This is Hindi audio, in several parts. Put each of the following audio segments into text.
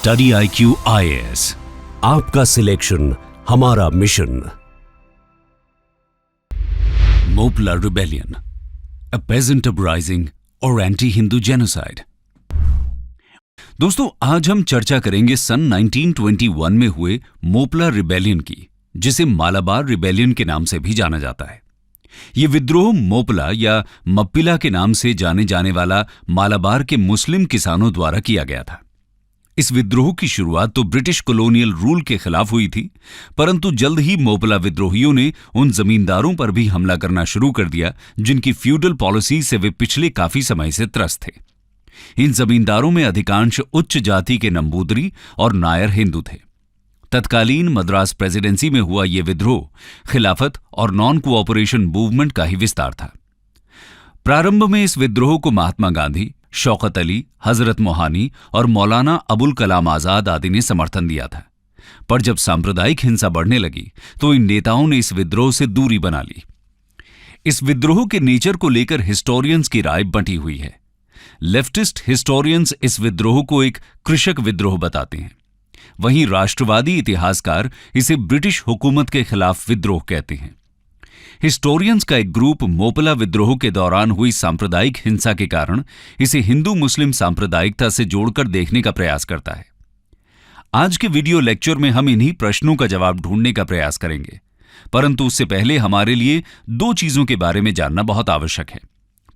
स्टडी IQ IAS, आपका सिलेक्शन हमारा मिशन। मोपला रिबेलियन, अ पेजेंट अपराइजिंग और एंटी हिंदू जेनोसाइड। दोस्तों, आज हम चर्चा करेंगे सन 1921 में हुए मोपला रिबेलियन की, जिसे मालाबार रिबेलियन के नाम से भी जाना जाता है। ये विद्रोह मोपला या मप्पिला के नाम से जाने जाने वाला मालाबार के मुस्लिम किसानों द्वारा किया गया था। इस विद्रोह की शुरुआत तो ब्रिटिश कॉलोनियल रूल के खिलाफ हुई थी, परंतु जल्द ही मोपला विद्रोहियों ने उन जमींदारों पर भी हमला करना शुरू कर दिया जिनकी फ्यूडल पॉलिसी से वे पिछले काफी समय से त्रस्त थे। इन जमींदारों में अधिकांश उच्च जाति के नंबूदरी और नायर हिंदू थे। तत्कालीन मद्रास प्रेसिडेंसी में हुआ यह विद्रोह खिलाफत और नॉन कोऑपरेशन मूवमेंट का ही विस्तार था। प्रारंभ में इस विद्रोह को महात्मा गांधी, शौकत अली, हजरत मोहानी और मौलाना अबुल कलाम आजाद आदि ने समर्थन दिया था, पर जब सांप्रदायिक हिंसा बढ़ने लगी तो इन नेताओं ने इस विद्रोह से दूरी बना ली। इस विद्रोह के नेचर को लेकर हिस्टोरियंस की राय बंटी हुई है। लेफ्टिस्ट हिस्टोरियंस इस विद्रोह को एक कृषक विद्रोह बताते हैं, वहीं राष्ट्रवादी इतिहासकार इसे ब्रिटिश हुकूमत के खिलाफ विद्रोह कहते हैं। हिस्टोरियंस का एक ग्रुप मोपला विद्रोह के दौरान हुई सांप्रदायिक हिंसा के कारण इसे हिंदू मुस्लिम सांप्रदायिकता से जोड़कर देखने का प्रयास करता है। आज के वीडियो लेक्चर में हम इन्हीं प्रश्नों का जवाब ढूंढने का प्रयास करेंगे, परंतु उससे पहले हमारे लिए दो चीजों के बारे में जानना बहुत आवश्यक है।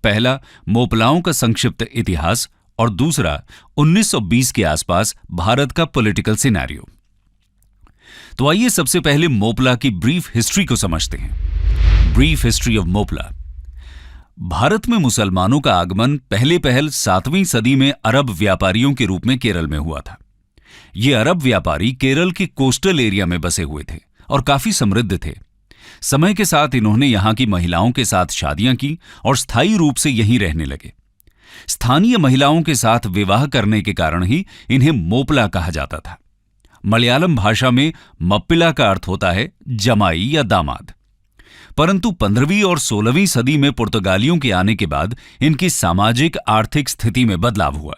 पहला, मोपलाओं का संक्षिप्त इतिहास, और दूसरा 1920 के आसपास भारत का पॉलिटिकल सिनेरियो। तो आइए सबसे पहले मोपला की ब्रीफ हिस्ट्री को समझते हैं। Brief history of Moplah. Bharat में मुसलमानों का आगमन पहल 7वीं सदी में अरब व्यापारियों के रूप में केरल में हुआ था। ये अरब व्यापारी केरल के कोस्टल एरिया में बसे हुए थे और काफी समृद्ध थे। समय के साथ इन्होंने यहां की महिलाओं के साथ शादियां की और स्थायी रूप से यहीं रहने लगे। स्थानीय महिलाओं के साथ विवाह करने के कारण ही इन्हें मोपला कहा जाता था। मलयालम भाषा में मप्पिला का अर्थ होता है जमाई या दामाद। परंतु 15वीं और 16वीं सदी में पुर्तगालियों के आने के बाद इनकी सामाजिक आर्थिक स्थिति में बदलाव हुआ।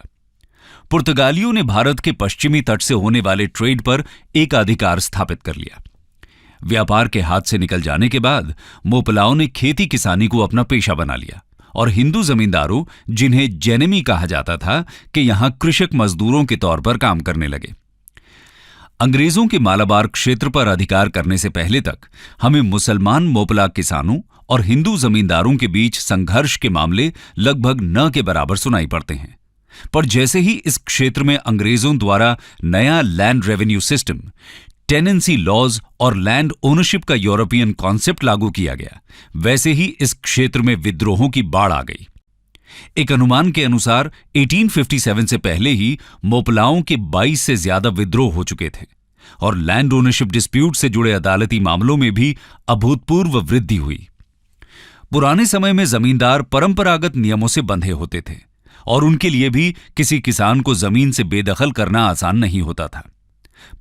पुर्तगालियों ने भारत के पश्चिमी तट से होने वाले ट्रेड पर एकाधिकार स्थापित कर लिया। व्यापार के हाथ से निकल जाने के बाद मोपलाओं ने खेती किसानी को अपना पेशा बना लिया और हिंदू जमींदारों, जिन्हें जेनेमी कहा जाता था, कि यहां कृषक मजदूरों के तौर पर काम करने लगे। अंग्रेजों के मालाबार क्षेत्र पर अधिकार करने से पहले तक हमें मुसलमान मोपला किसानों और हिंदू जमींदारों के बीच संघर्ष के मामले लगभग न के बराबर सुनाई पड़ते हैं। पर जैसे ही इस क्षेत्र में अंग्रेजों द्वारा नया land revenue system, tenancy laws और लैंड ओनरशिप का यूरोपियन कॉन्सेप्ट लागू किया गया, वैसे ही इस क्षेत्र में विद्रोहों की बाढ़ आ गई। एक अनुमान के अनुसार 1857 से पहले ही मोपलाओं के 22 से ज्यादा विद्रोह हो चुके थे और लैंड ओनरशिप डिस्प्यूट से जुड़े अदालती मामलों में भी अभूतपूर्व वृद्धि हुई। पुराने समय में जमींदार परंपरागत नियमों से बंधे होते थे और उनके लिए भी किसी किसान को जमीन से बेदखल करना आसान नहीं होता था।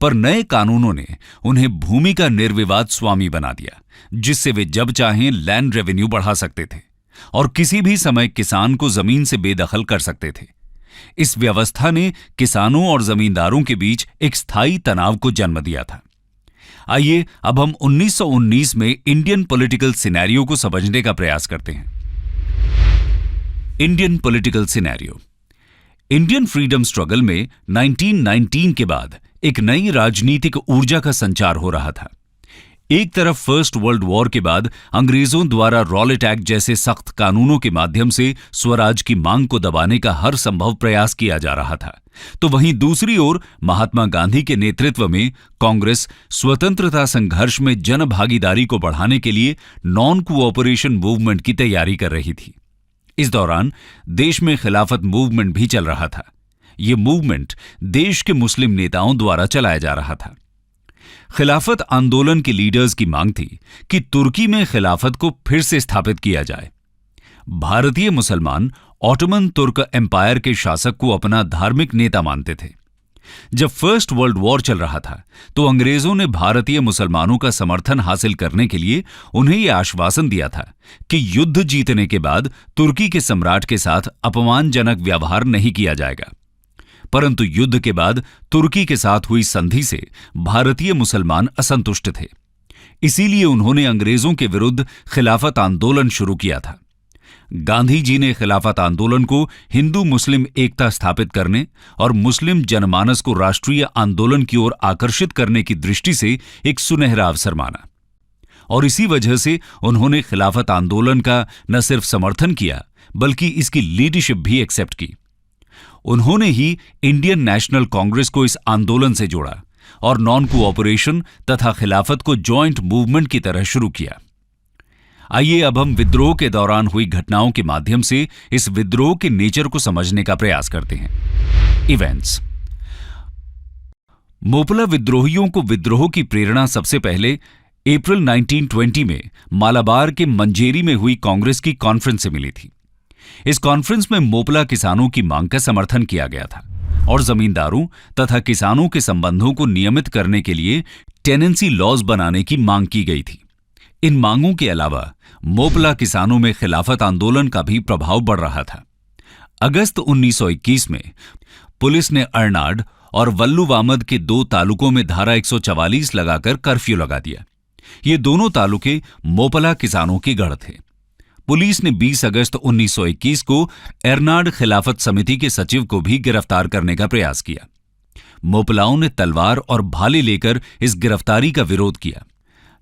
पर नए कानूनों ने उन्हें भूमि का निर्विवाद स्वामी बना दिया, जिससे वे जब चाहें लैंड रेवेन्यू बढ़ा सकते थे और किसी भी समय किसान को जमीन से बेदखल कर सकते थे। इस व्यवस्था ने किसानों और जमींदारों के बीच एक स्थायी तनाव को जन्म दिया था। आइए अब हम 1919 में इंडियन पॉलिटिकल सिनेरियो को समझने का प्रयास करते हैं। Indian political scenario. Indian freedom struggle में 1919 के बाद एक नई राजनीतिक ऊर्जा का संचार हो रहा था। एक तरफ फर्स्ट वर्ल्ड वॉर के बाद अंग्रेजों द्वारा रॉलेट एक्ट जैसे सख्त कानूनों के माध्यम से स्वराज की मांग को दबाने का हर संभव प्रयास किया जा रहा था, तो वहीं दूसरी ओर महात्मा गांधी के नेतृत्व में कांग्रेस स्वतंत्रता संघर्ष में जन भागीदारी को बढ़ाने के लिए नॉन कोऑपरेशन मूवमेंट की तैयारी कर रही थी। इस दौरान देश में खिलाफत मूवमेंट भी चल रहा था। यह मूवमेंट देश के मुस्लिम नेताओं द्वारा चलाया जा रहा था। खिलाफत आंदोलन के लीडर्स की मांग थी कि तुर्की में खिलाफत को फिर से स्थापित किया जाए। भारतीय मुसलमान ऑटोमन तुर्क एम्पायर के शासक को अपना धार्मिक नेता मानते थे। जब फर्स्ट वर्ल्ड वॉर चल रहा था तो अंग्रेजों ने भारतीय मुसलमानों का समर्थन हासिल करने के लिए उन्हें यह आश्वासन दिया था कि युद्ध जीतने के बाद तुर्की के सम्राट के साथ अपमानजनक व्यवहार नहीं किया जाएगा। परंतु युद्ध के बाद तुर्की के साथ हुई संधि से भारतीय मुसलमान असंतुष्ट थे। इसीलिए उन्होंने अंग्रेजों के विरुद्ध खिलाफत आंदोलन शुरू किया था। गांधी जी ने खिलाफत आंदोलन को हिंदू मुस्लिम एकता स्थापित करने और मुस्लिम जनमानस को राष्ट्रीय आंदोलन की ओर आकर्षित करने की दृष्टि से एक सुनहरा अवसर माना, और इसी वजह से उन्होंने खिलाफत आंदोलन का न सिर्फ समर्थन किया बल्कि इसकी लीडरशिप भी एक्सेप्ट की। उन्होंने ही इंडियन नेशनल कांग्रेस को इस आंदोलन से जोड़ा और नॉन कोऑपरेशन तथा खिलाफत को जॉइंट मूवमेंट की तरह शुरू किया। आइए अब हम विद्रोह के दौरान हुई घटनाओं के माध्यम से इस विद्रोह के नेचर को समझने का प्रयास करते हैं। इवेंट्स। मोपला विद्रोहियों को विद्रोह की प्रेरणा सबसे पहले अप्रैल 1920 में मालाबार के मंजेरी में हुई कांग्रेस की कॉन्फ्रेंस से मिली थी। इस कॉन्फ्रेंस में मोपला किसानों की मांग का समर्थन किया गया था और जमींदारों तथा किसानों के संबंधों को नियमित करने के लिए टेनेंसी लॉज बनाने की मांग की गई थी। इन मांगों के अलावा मोपला किसानों में खिलाफत आंदोलन का भी प्रभाव बढ़ रहा था। अगस्त 1921 में पुलिस ने अर्नाड और वल्लुवामद के 2 तालुकों में धारा 144 लगाकर कर्फ्यू लगा दिया। ये दोनों तालुके मोपला किसानों के गढ़ थे। पुलिस ने 20 अगस्त 1921 को एर्नाड खिलाफत समिति के सचिव को भी गिरफ्तार करने का प्रयास किया। मोपलाओं ने तलवार और भाले लेकर इस गिरफ्तारी का विरोध किया।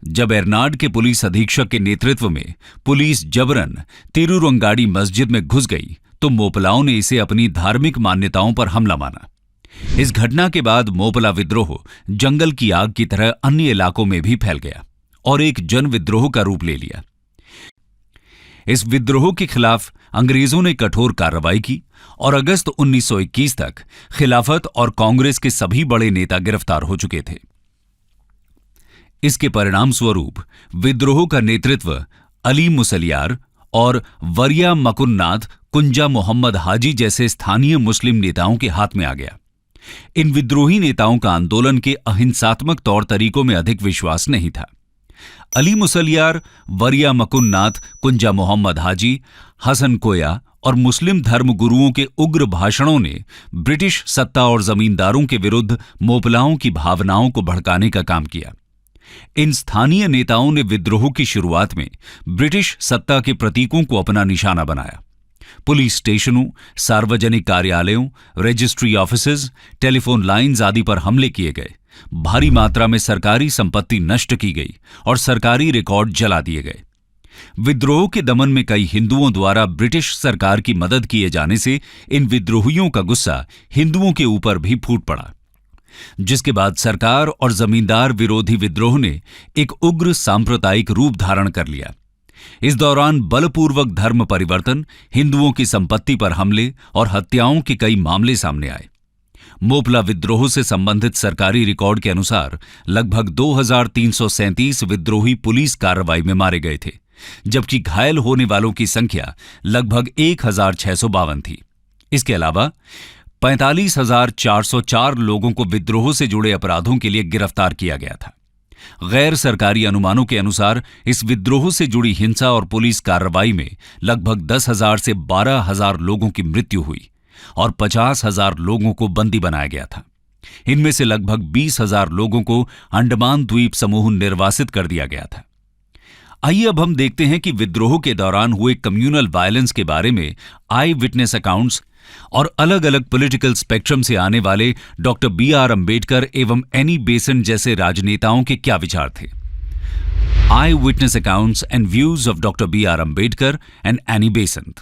जब एर्नाड के पुलिस अधीक्षक के नेतृत्व में पुलिस जबरन तिरुरंगाड़ी मस्जिद में घुस गई तो मोपलाओं ने इसे अपनी धार्मिक मान्यताओं पर हमला माना। इस घटना के बाद मोपला विद्रोह जंगल की आग की तरह अन्य इलाकों में भी फैल गया और एक जन विद्रोह का रूप ले लिया। इस विद्रोह के खिलाफ अंग्रेजों ने कठोर कार्रवाई की और अगस्त 1921 तक खिलाफत और कांग्रेस के सभी बड़े नेता गिरफ्तार हो चुके थे। इसके परिणाम स्वरूप विद्रोह का नेतृत्व अली मुसलियार और वरिया मकुन्नाथ कुंजा मोहम्मद हाजी जैसे स्थानीय मुस्लिम नेताओं के हाथ में आ गया। इन विद्रोही नेताओं का आंदोलन के अहिंसात्मक तौर तरीकों में अधिक विश्वास नहीं था। अली मुसलियार, वरिया मकुन्नाथ, कुंजा मोहम्मद हाजी, हसन कोया और मुस्लिम धर्म गुरुओं के उग्र भाषणों ने ब्रिटिश सत्ता और जमींदारों के विरुद्ध मोपलाओं की भावनाओं को भड़काने का काम किया। इन स्थानीय नेताओं ने विद्रोह की शुरुआत में ब्रिटिश सत्ता के प्रतीकों को अपना निशाना बनाया। पुलिस स्टेशनों, सार्वजनिक कार्यालयों, रजिस्ट्री ऑफिसेज, टेलीफोन लाइंस आदि पर हमले किए गए। भारी मात्रा में सरकारी संपत्ति नष्ट की गई और सरकारी रिकॉर्ड जला दिए गए। विद्रोह के दमन में कई हिंदुओं द्वारा ब्रिटिश सरकार की मदद किए जाने से इन विद्रोहियों का गुस्सा हिंदुओं के ऊपर भी फूट पड़ा, जिसके बाद सरकार और जमींदार विरोधी विद्रोह ने एक उग्र सांप्रदायिक रूप धारण कर लिया। इस दौरान बलपूर्वक धर्म परिवर्तन, हिंदुओं की संपत्ति पर हमले और हत्याओं के कई मामले सामने आए। मोपला विद्रोह से संबंधित सरकारी रिकॉर्ड के अनुसार लगभग 2337 विद्रोही पुलिस कार्रवाई में मारे गए थे, जबकि घायल होने वालों की संख्या लगभग 1652 थी। इसके अलावा 45,404 लोगों को विद्रोह से जुड़े अपराधों के लिए गिरफ्तार किया गया था। गैर सरकारी अनुमानों के अनुसार इस विद्रोह से जुड़ी हिंसा और पुलिस कार्रवाई में लगभग 10,000 से 12,000 लोगों की मृत्यु हुई और 50,000 लोगों को बंदी बनाया गया था। इनमें से लगभग 20,000 लोगों को अंडमान द्वीप समूह निर्वासित कर दिया गया था। आइए अब हम देखते हैं कि विद्रोह के दौरान हुए कम्युनल वायलेंस के बारे में आई विटनेस अकाउंट्स और अलग अलग पॉलिटिकल स्पेक्ट्रम से आने वाले डॉक्टर B.R. अंबेडकर एवं एनी बेसेंट जैसे राजनेताओं के क्या विचार थे। Eye witness accounts and views of doctor B.R. Ambedkar and Annie Besant.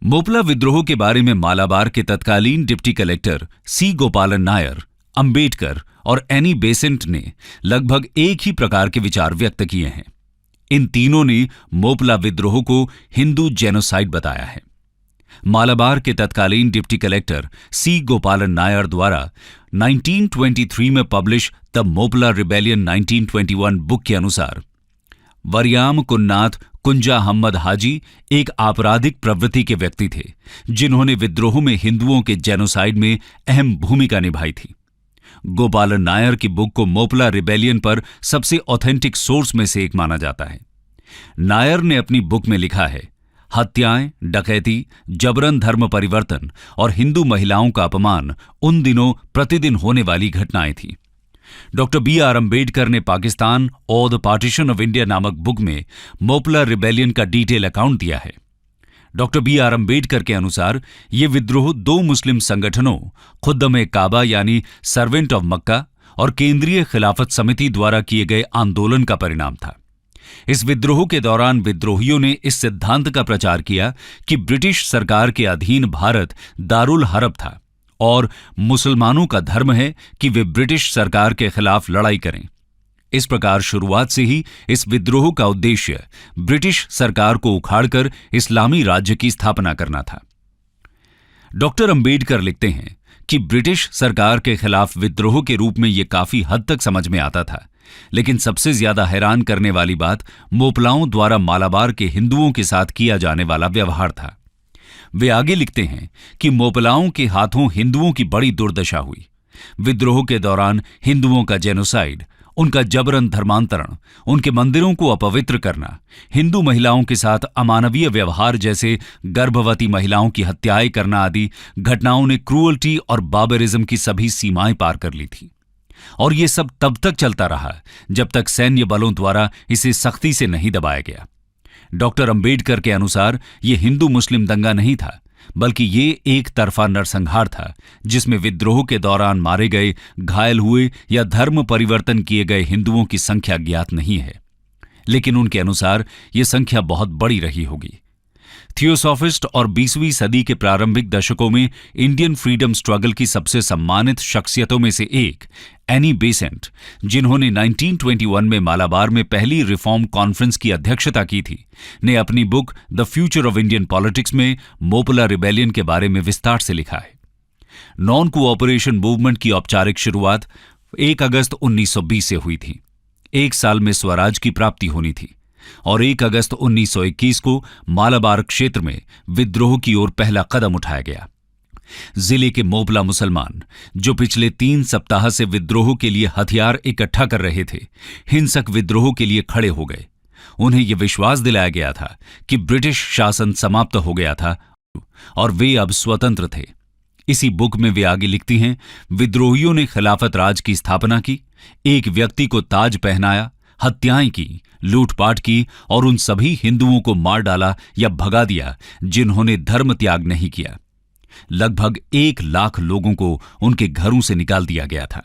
Moplah विद्रोह के बारे में मालाबार के तत्कालीन डिप्टी कलेक्टर C. गोपालन नायर, अंबेडकर और एनी बेसेंट ने लगभग एक ही प्रकार के विचार व्यक्त किए हैं। इन तीनों ने मोपला विद्रोह को हिंदू जेनोसाइड बताया है। मालाबार के तत्कालीन डिप्टी कलेक्टर C. गोपालन नायर द्वारा 1923 में publish the Moplah rebellion 1921 book के अनुसार वरियाम कुन्नाथ कुंजा अहमद हाजी एक आपराधिक प्रवृत्ति के व्यक्ति थे, जिन्होंने विद्रोह में हिंदुओं के जेनोसाइड में अहम भूमिका निभाई थी। गोपालन नायर की बुक को मोपला रिबेलियन पर सबसे ऑथेंटिक सोर्स में से एक माना जाता है। नायर ने अपनी बुक में लिखा है, हत्याएं, डकैती, जबरन धर्म परिवर्तन और हिंदू महिलाओं का अपमान उन दिनों प्रतिदिन होने वाली घटनाएं थीं। Doctor B R. अंबेडकर ने पाकिस्तान और द पार्टीशन ऑफ इंडिया नामक बुक में मोपला रिबेलियन का डिटेल अकाउंट दिया है। Doctor B R. अंबेडकर के अनुसार ये विद्रोह दो मुस्लिम संगठनों खुद्दम काबा यानी सर्वेंट ऑफ मक्का और केंद्रीय खिलाफत समिति द्वारा किए गए आंदोलन का परिणाम था। इस विद्रोह के दौरान विद्रोहियों ने इस सिद्धांत का प्रचार किया कि ब्रिटिश सरकार के अधीन भारत दारुल हरब था और मुसलमानों का धर्म है कि वे ब्रिटिश सरकार के खिलाफ लड़ाई करें। इस प्रकार शुरुआत से ही इस विद्रोह का उद्देश्य ब्रिटिश सरकार को उखाड़कर इस्लामी राज्य की स्थापना करना था। डॉक्टर अंबेडकर लिखते हैं कि ब्रिटिश सरकार के खिलाफ विद्रोह के रूप में यह काफी हद तक समझ में आता था, लेकिन सबसे ज्यादा हैरान करने वाली बात मोपलाओं द्वारा मालाबार के हिंदुओं के साथ किया जाने वाला व्यवहार था। वे आगे लिखते हैं कि मोपलाओं के हाथों हिंदुओं की बड़ी दुर्दशा हुई। विद्रोह के दौरान हिंदुओं का जेनोसाइड, उनका जबरन धर्मांतरण, उनके मंदिरों को अपवित्र करना, हिंदू महिलाओं के साथ अमानवीय व्यवहार जैसे गर्भवती महिलाओं की हत्याएं करना आदि घटनाओं ने क्रूअल्टी और बार्बरिज्म की सभी सीमाएं पार कर ली थी। और ये सब तब तक चलता रहा जब तक सैन्य बलों द्वारा इसे सख्ती से नहीं दबाया गया। डॉक्टर अंबेडकर के अनुसार ये हिंदू मुस्लिम दंगा नहीं था, बल्कि ये एक तरफा नरसंहार था जिसमें विद्रोह के दौरान मारे गए, घायल हुए या धर्म परिवर्तन किए गए हिंदुओं की संख्या ज्ञात नहीं है, लेकिन उनके अनुसार ये संख्या बहुत बड़ी रही होगी। थियोसॉफिस्ट और 20वीं सदी के प्रारंभिक दशकों में इंडियन फ्रीडम स्ट्रगल की सबसे सम्मानित शख्सियतों में से एक एनी बेसेंट, जिन्होंने 1921 में मालाबार में पहली रिफॉर्म कॉन्फ्रेंस की अध्यक्षता की थी, ने अपनी book the future of Indian politics में मोपला रिबेलियन के बारे में विस्तार से लिखा है। नॉन कोऑपरेशन मूवमेंट की औपचारिक शुरुआत 1 अगस्त 1920 से हुई थी। 1 साल में स्वराज की प्राप्ति होनी थी और 1 अगस्त 1921 को मालाबार क्षेत्र में विद्रोह की ओर पहला कदम उठाया गया। जिले के मोपला मुसलमान, जो पिछले 3 सप्ताह से विद्रोह के लिए हथियार इकट्ठा कर रहे थे, हिंसक विद्रोह के लिए खड़े हो गए। उन्हें यह विश्वास दिलाया गया था कि ब्रिटिश शासन समाप्त हो गया था और वे अब स्वतंत्र थे। इसी बुक में वे आगे लिखती हैं, विद्रोहियों ने खिलाफत राज की स्थापना की, एक व्यक्ति को ताज पहनाया, हत्याएं की, लूटपाट की और उन सभी हिंदुओं को मार डाला या भगा दिया जिन्होंने धर्म त्याग नहीं किया। लगभग 1 लाख लोगों को उनके घरों से निकाल दिया गया था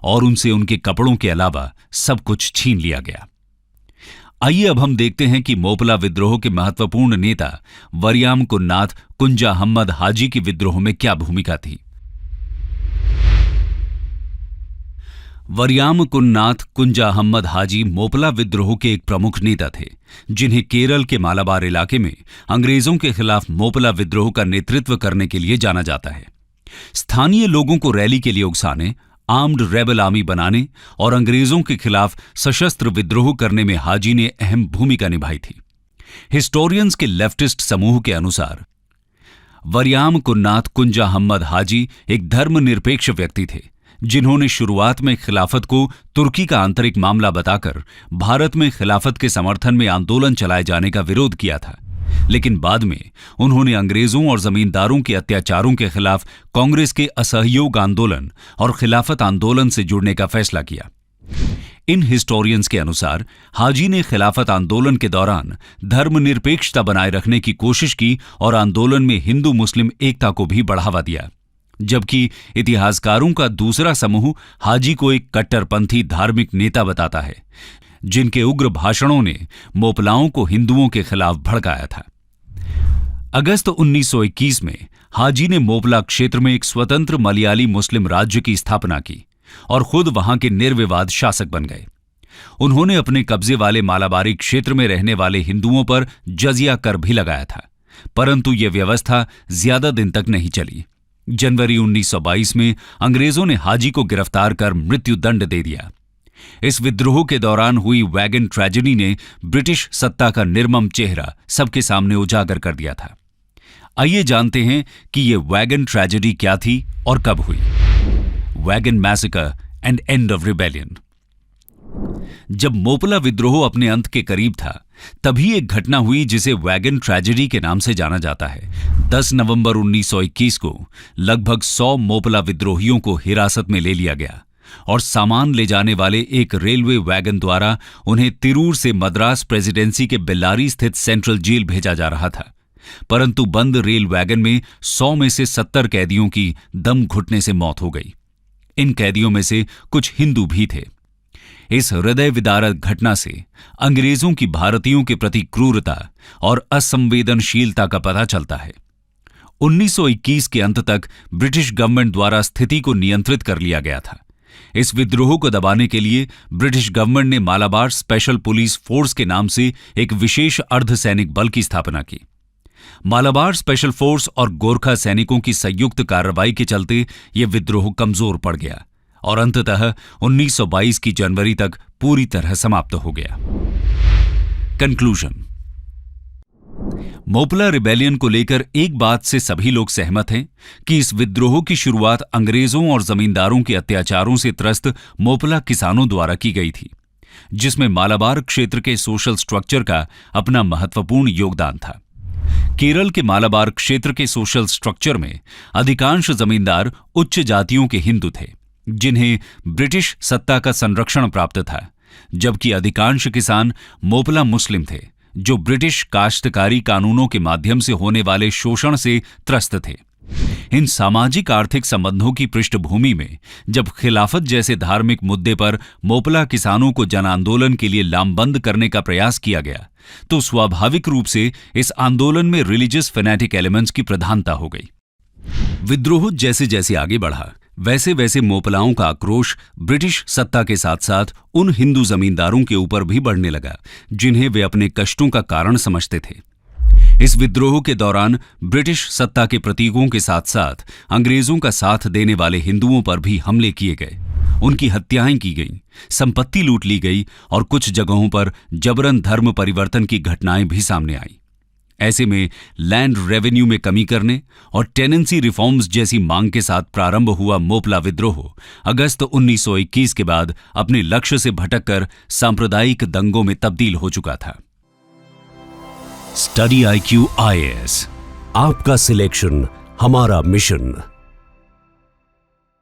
और उनसे उनके कपड़ों के अलावा सब कुछ छीन लिया गया। आइए अब हम देखते हैं कि मोपला विद्रोह के महत्वपूर्ण नेता वरियाम कुन्नाथ कुंजा अहमद हाजी की विद्रोह में क्या भूमिका थी। वरियाम कुन्नाथ कुंजा अहमद हाजी मोपला विद्रोह के एक प्रमुख नेता थे, जिन्हें केरल के मालाबार इलाके में अंग्रेजों के खिलाफ मोपला विद्रोह का नेतृत्व करने के लिए जाना जाता है। स्थानीय लोगों को रैली के लिए उकसाने, आर्म्ड रेबल आर्मी बनाने और अंग्रेजों के खिलाफ सशस्त्र विद्रोह करने में हाजी ने अहम भूमिका निभाई थी। हिस्टोरियंस के लेफ्टिस्ट समूह के अनुसार वरियाम कुन्नाथ कुंजा अहमद हाजी एक धर्मनिरपेक्ष व्यक्ति थे, जिन्होंने शुरुआत में खिलाफत को तुर्की का आंतरिक मामला बताकर भारत में खिलाफत के समर्थन में आंदोलन चलाए जाने का विरोध किया था, लेकिन बाद में उन्होंने अंग्रेजों और जमींदारों के अत्याचारों के खिलाफ कांग्रेस के असहयोग आंदोलन और खिलाफत आंदोलन से जुड़ने का फैसला किया। इन हिस्टोरियंस के अनुसार हाजी ने खिलाफत आंदोलन के दौरान धर्मनिरपेक्षता बनाए रखने की कोशिश की और आंदोलन में हिंदू मुस्लिम एकता को भी बढ़ावा दिया, जबकि इतिहासकारों का दूसरा समूह हाजी को एक कट्टरपंथी धार्मिक नेता बताता है, जिनके उग्र भाषणों ने मोपलाओं को हिंदुओं के खिलाफ भड़काया था। अगस्त 1921 में हाजी ने मोपला क्षेत्र में एक स्वतंत्र मलयाली मुस्लिम राज्य की स्थापना की और खुद वहां के निर्विवाद शासक बन गए। उन्होंने अपने कब्जे वाले मालाबारी क्षेत्र में रहने वाले हिंदुओं पर जजिया कर भी लगाया था, परंतु यह व्यवस्था ज्यादा दिन तक नहीं चली। जनवरी 1922 में अंग्रेजों ने हाजी को गिरफ्तार कर मृत्यु दंड दे दिया। इस विद्रोह के दौरान हुई वैगन ट्रेजेडी ने ब्रिटिश सत्ता का निर्मम चेहरा सबके सामने उजागर कर दिया था। आइए जानते हैं कि यह वैगन ट्रेजेडी क्या थी और कब हुई। Wagon massacre and end of rebellion. जब मोपला विद्रोह अपने अंत के करीब था, तभी एक घटना हुई जिसे वैगन ट्रेजेडी के नाम से जाना जाता है। 10 नवंबर 1921 को लगभग 100 मोपला विद्रोहियों को हिरासत में ले लिया गया और सामान ले जाने वाले एक रेलवे वैगन द्वारा उन्हें तिरूर से मद्रास प्रेसिडेंसी के बेल्लारी स्थित सेंट्रल जेल भेजा जा रहा था। परंतु बंद रेल वैगन में 100 में से 70 कैदियों की दम घुटने से मौत हो गई। इन कैदियों में से कुछ हिंदू भी थे। इस हृदय विदारक घटना से अंग्रेजों की भारतीयों के प्रति क्रूरता और असंवेदनशीलता का पता चलता है। 1921 के अंत तक ब्रिटिश गवर्नमेंट द्वारा स्थिति को नियंत्रित कर लिया गया था। इस विद्रोह को दबाने के लिए ब्रिटिश गवर्नमेंट ने मालाबार स्पेशल पुलिस फोर्स के नाम से एक विशेष अर्धसैनिक बल की स्थापना की। मालाबार स्पेशल फोर्स और गोरखा सैनिकों की संयुक्त कार्रवाई के चलते यह विद्रोह कमजोर पड़ गया और अंततः 1922 की जनवरी तक पूरी तरह समाप्त हो गया। कंक्लूजन। मोपला रिबेलियन को लेकर एक बात से सभी लोग सहमत हैं कि इस विद्रोह की शुरुआत अंग्रेजों और जमींदारों के अत्याचारों से त्रस्त मोपला किसानों द्वारा की गई थी, जिसमें मालाबार क्षेत्र के सोशल स्ट्रक्चर का अपना महत्वपूर्ण योगदान था। केरल के मालाबार क्षेत्र के सोशल स्ट्रक्चर में अधिकांश जमींदार उच्च जातियों के हिंदू थे, जिन्हें ब्रिटिश सत्ता का संरक्षण प्राप्त था, जबकि अधिकांश किसान मोपला मुस्लिम थे, जो ब्रिटिश काश्तकारी कानूनों के माध्यम से होने वाले शोषण से त्रस्त थे। इन सामाजिक आर्थिक संबंधों की पृष्ठभूमि में जब खिलाफत जैसे धार्मिक मुद्दे पर मोपला किसानों को जन आंदोलन के लिए लामबंद करने का प्रयास किया गया, तो स्वाभाविक रूप से इस आंदोलन में रिलीजियस फैनेटिक एलिमेंट्स की प्रधानता हो गई। विद्रोह जैसे जैसे आगे बढ़ा, वैसे वैसे मोपलाओं का आक्रोश ब्रिटिश सत्ता के साथ साथ उन हिंदू जमींदारों के ऊपर भी बढ़ने लगा, जिन्हें वे अपने कष्टों का कारण समझते थे। इस विद्रोह के दौरान ब्रिटिश सत्ता के प्रतीकों के साथ साथ अंग्रेजों का साथ देने वाले हिंदुओं पर भी हमले किए गए, उनकी हत्याएं की गईं, संपत्ति लूट ली गई और कुछ जगहों पर जबरन धर्म परिवर्तन की घटनाएं भी सामने आईं। ऐसे में लैंड रेवेन्यू में कमी करने और टेनेंसी रिफॉर्म्स जैसी मांग के साथ प्रारंभ हुआ मोपला विद्रोह अगस्त 1921 के बाद अपने लक्ष्य से भटककर सांप्रदायिक दंगों में तब्दील हो चुका था। स्टडी IQ IAS, आपका सिलेक्शन हमारा मिशन।